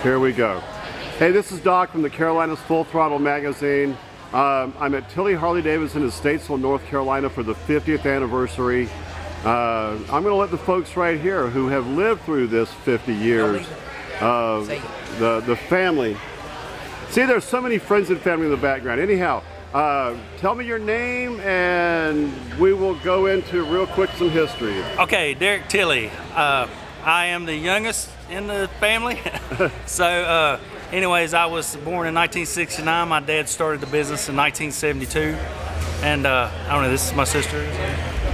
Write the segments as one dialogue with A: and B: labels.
A: Here we go. Hey, this is Doc from the Carolinas Full Throttle Magazine. I'm at Tilley Harley-Davidson in Statesville, North Carolina for the 50th anniversary. I'm going to let the folks right here who have lived through this 50 years, the family. See, there's so many friends and family in the background. Anyhow, tell me your name and we will go into real quick some history.
B: Okay, Derek Tilley. I am the youngest in the family. So anyways, I was born in 1969. My dad started the business in 1972. And I don't know, this is my sister.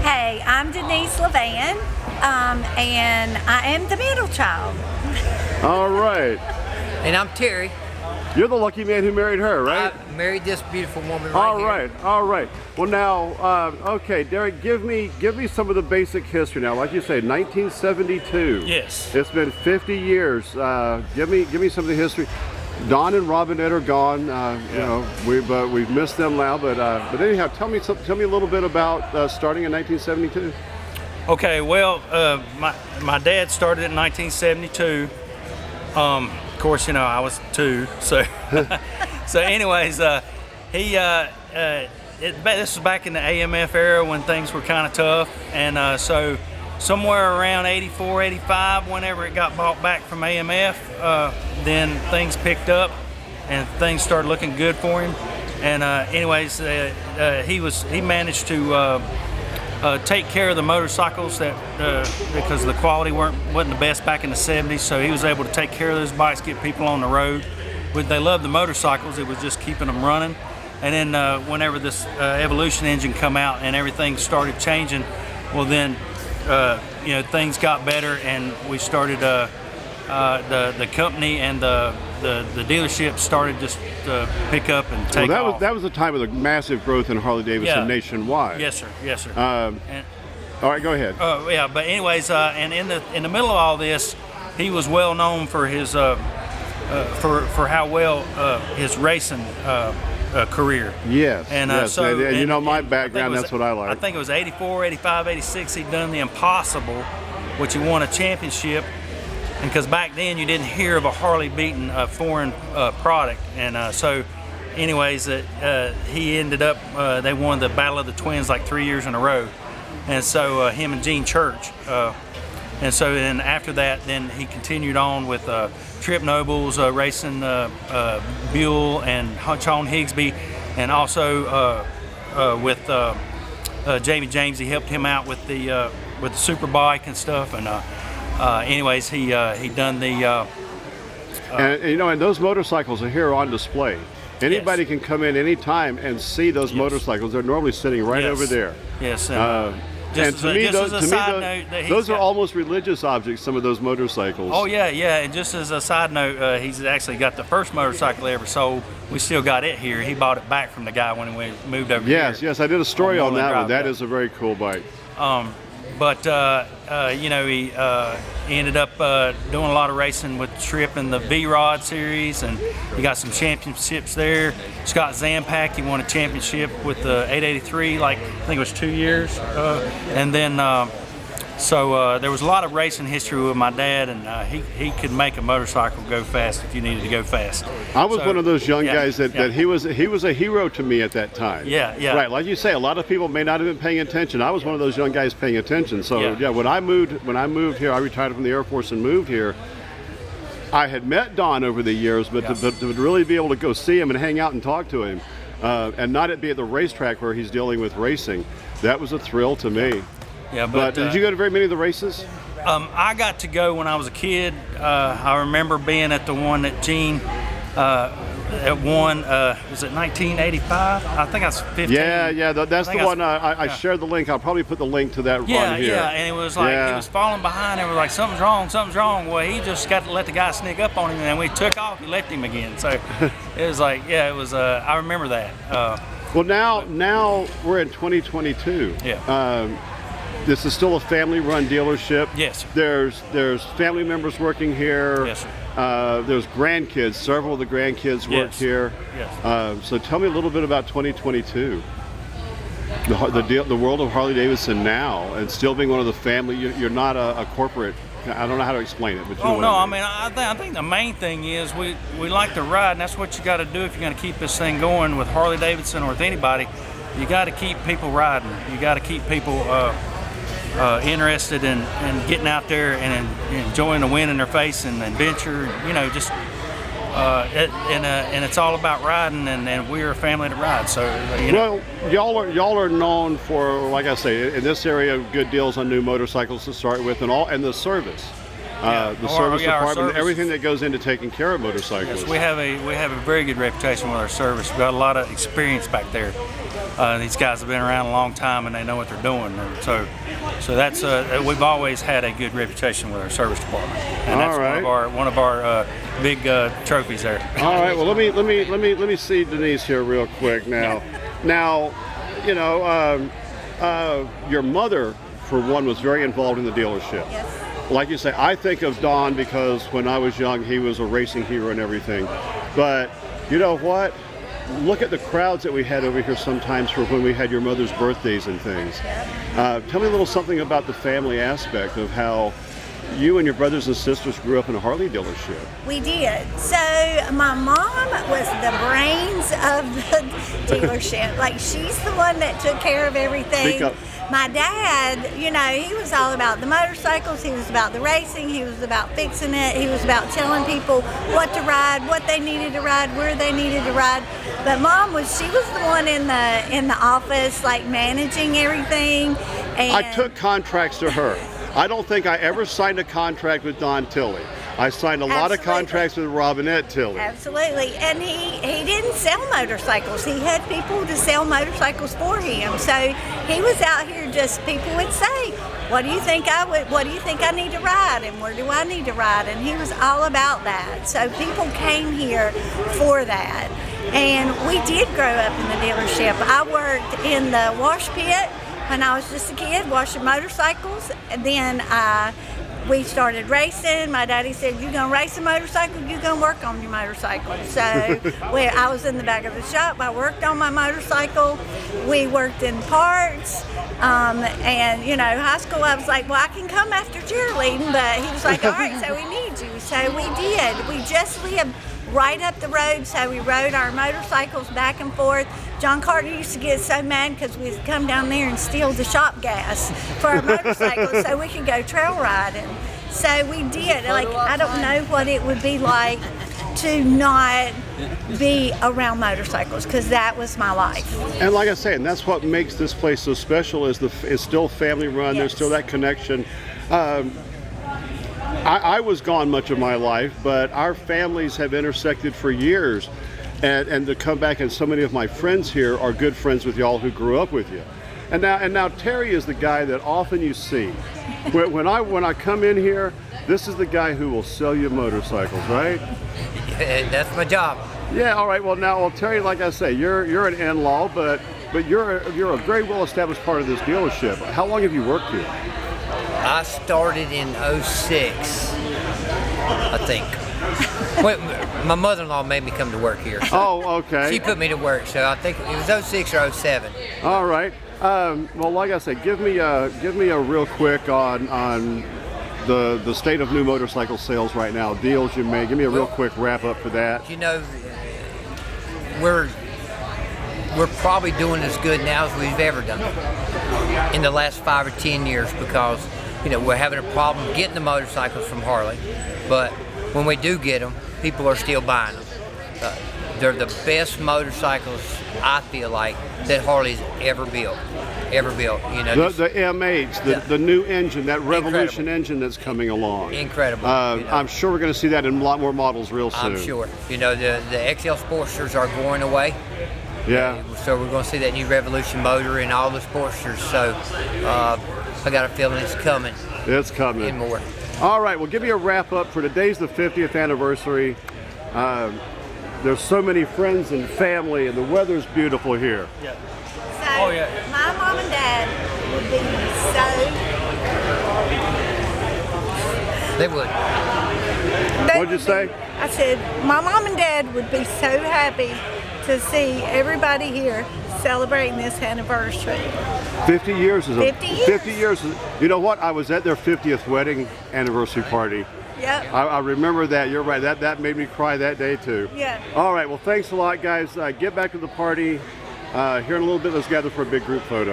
C: Hey, I'm Denise Levan, and I am the middle child.
A: All right.
D: And I'm Terry.
A: You're the lucky man who married her, right?
D: I married this beautiful woman right
A: All
D: here.
A: right, all right. Well now, okay, Derek, give me some of the basic history now. Like you say, 1972.
B: Yes.
A: It's been 50 years. Give me some of the history. Don and Robinette are gone. You know, we've missed them now. But anyhow, tell me a little bit about starting in 1972.
B: Okay, well, my dad started in 1972. Of course, you know, I was 2, so so anyways, this was back in the AMF era when things were kind of tough, and so somewhere around 84, 85, whenever it got bought back from AMF, then things picked up and things started looking good for him. And anyways, he managed to take care of the motorcycles that because the quality wasn't the best back in the 70s, so he was able to take care of those bikes, get people on the road. But they loved the motorcycles, it was just keeping them running. And then whenever this Evolution engine come out and everything started changing, well then you know, things got better, and we started the company and the dealership started just to pick up and take off.
A: That was the time of the massive growth in Harley-Davidson nationwide.
B: Yes, sir. Yes, sir.
A: All right, go ahead.
B: Yeah, but anyways, and in the middle of all this, he was well known for his for how well his racing career.
A: Yes.
B: And
A: yes.
B: so
A: and you know my background. That's what I like.
B: I think it was 84, 85, 86. He'd done the impossible, which he won a championship. And because back then you didn't hear of a Harley beating a foreign product, and so anyways, he ended up, they won the Battle of the Twins like 3 years in a row, and so him and Gene Church, and so then after that, then he continued on with Trip Nobles, racing Buell and Sean Higsby, and also with Jamie James. He helped him out with the Superbike and stuff, and anyways, he done the
A: and you know, and those motorcycles are here on display. Anybody can come in anytime and see those motorcycles. They're normally sitting right over there.
B: Yes.
A: And to me, those are almost religious objects, some of those motorcycles.
B: Oh yeah, yeah. And just as a side note, he's actually got the first motorcycle he ever sold. We still got it here. He bought it back from the guy when we moved over here.
A: Yes, I did a story on that one. That is a very cool bike.
B: But you know, he ended up doing a lot of racing with Trip in the V-Rod series, and he got some championships there. Scott Zampak, he won a championship with the 883, like I think it was 2 years, and then so there was a lot of racing history with my dad, and he could make a motorcycle go fast if you needed to go fast.
A: I was one of those young guys that he was a hero to me at that time.
B: Yeah.
A: Right, like you say, a lot of people may not have been paying attention. I was one of those young guys paying attention. So when I moved here, I retired from the Air Force and moved here. I had met Don over the years, but to really be able to go see him and hang out and talk to him, and not be at the racetrack where he's dealing with racing, that was a thrill to me.
B: Yeah,
A: but did you go to very many of the races?
B: I got to go when I was a kid. I remember being at the one that Gene was it 1985? I think I was 15.
A: Yeah, that's the one. I shared the link. I'll probably put the link to that on here.
B: Yeah, and it was like he was falling behind. It was like something's wrong. Well, he just got to let the guy sneak up on him, and then we took off and left him again. So it was like, it was. I remember that.
A: Well, now we're in 2022.
B: Yeah.
A: This is still a family-run dealership.
B: Yes.
A: There's family members working here.
B: Yes, sir.
A: There's grandkids. Several of the grandkids work here.
B: Yes.
A: So tell me a little bit about 2022. The world of Harley-Davidson now, and still being one of the family. You're not a corporate I don't know how to explain it, but you know
B: Oh
A: what
B: no,
A: I
B: I
A: mean.
B: mean, I think the main thing is we like to ride, and that's what you got to do if you're going to keep this thing going with Harley-Davidson or with anybody. You got to keep people riding. You got to keep people interested in getting out there and enjoying the wind in their face and adventure. You know, just and it's all about riding, and we're a family that rides. So you know.
A: Well, y'all are known for, like I say, in this area, good deals on new motorcycles to start with, and the service. The service department,
B: service.
A: everything that goes into taking care of motorcycles.
B: Yes, we have a very good reputation with our service. We've got a lot of experience back there. These guys have been around a long time and they know what they're doing. And so that's we've always had a good reputation with our service department, and that's one of our big trophies there.
A: All right. Well, let me see Denise here real quick now. Now, you know, your mother, for one, was very involved in the dealership.
C: Yes.
A: Like you say, I think of Don because when I was young, he was a racing hero and everything. But you know what? Look at the crowds that we had over here sometimes for when we had your mother's birthdays and things. Tell me a little something about the family aspect of how you and your brothers and sisters grew up in a Harley dealership.
C: We did. So my mom was the brains of the dealership. Like, she's the one that took care of everything.
A: Speak up.
C: My dad, you know, he was all about the motorcycles, he was about the racing, he was about fixing it, he was about telling people what to ride, what they needed to ride, where they needed to ride. But Mom she was the one in the office, like, managing everything. And
A: I took contracts to her. I don't think I ever signed a contract with Don Tilley. I signed a lot of contracts with Robinette Tilley.
C: Absolutely, and he didn't sell motorcycles. He had people to sell motorcycles for him. So he was out here. Just people would say, "What do you think What do you think I need to ride? And where do I need to ride?" And he was all about that. So people came here for that, and we did grow up in the dealership. I worked in the wash pit when I was just a kid, washing motorcycles, and then we started racing. My daddy said, "You're gonna race a motorcycle, you're gonna work on your motorcycle." So I was in the back of the shop. I worked on my motorcycle. We worked in parts. And you know, high school, I was like, "Well, I can come after cheerleading," but he was like, "All right, so we need you." So we did. We just lived right up the road, so we rode our motorcycles back and forth. John Carter used to get so mad because we'd come down there and steal the shop gas for our motorcycles so we could go trail riding. So we did. Like, I don't know what it would be like to not be around motorcycles, because that was my life.
A: And like I say, and that's what makes this place so special, is it's still family run.
C: Yes.
A: There's still that connection. I was gone much of my life, but our families have intersected for years, and to come back, and so many of my friends here are good friends with y'all who grew up with you. And now Terry is the guy that often you see. When I come in here, this is the guy who will sell you motorcycles, right?
D: That's my job.
A: Yeah. All right. Well, Terry, like I say, you're an in-law, but you're a very well-established part of this dealership. How long have you worked here?
D: I started in '06, I think. Wait, my mother-in-law made me come to work here. So
A: Oh, okay.
D: she put me to work, so I think it was '06 or '07.
A: All right. Well, like I said, give me a real quick on the state of new motorcycle sales right now, deals you made. Give me a real quick wrap up for that.
D: You know, we're probably doing as good now as we've ever done in the last 5 or 10 years, because, you know, we're having a problem getting the motorcycles from Harley, but when we do get them, people are still buying them. They're the best motorcycles, I feel like, that Harley's ever built. You know,
A: The M8s, the new engine, that Revolution engine that's coming along.
D: Incredible. You know,
A: I'm sure we're going to see that in a lot more models real soon.
D: I'm sure. You know, the XL Sportsters are going away.
A: Yeah.
D: So we're going to see that new Revolution motor in all the Sportsters. So I got a feeling it's coming.
A: It's coming.
D: And more.
A: All right. Well, give me a wrap up for today's the 50th anniversary. There's so many friends and family, and the weather's beautiful here.
B: Yeah.
C: So
B: Oh, yeah.
C: my mom and dad would be so.
D: They would.
A: What'd you say?
C: I said my mom and dad would be so happy to see everybody here celebrating this anniversary.
A: 50 years is
C: 50 years.
A: 50 years. You know what? I was at their 50th wedding anniversary party.
C: Yep.
A: I remember that. You're right. That made me cry that day too.
C: Yeah.
A: All right. Well, thanks a lot, guys. Get back to the party. Here in a little bit, let's gather for a big group photo.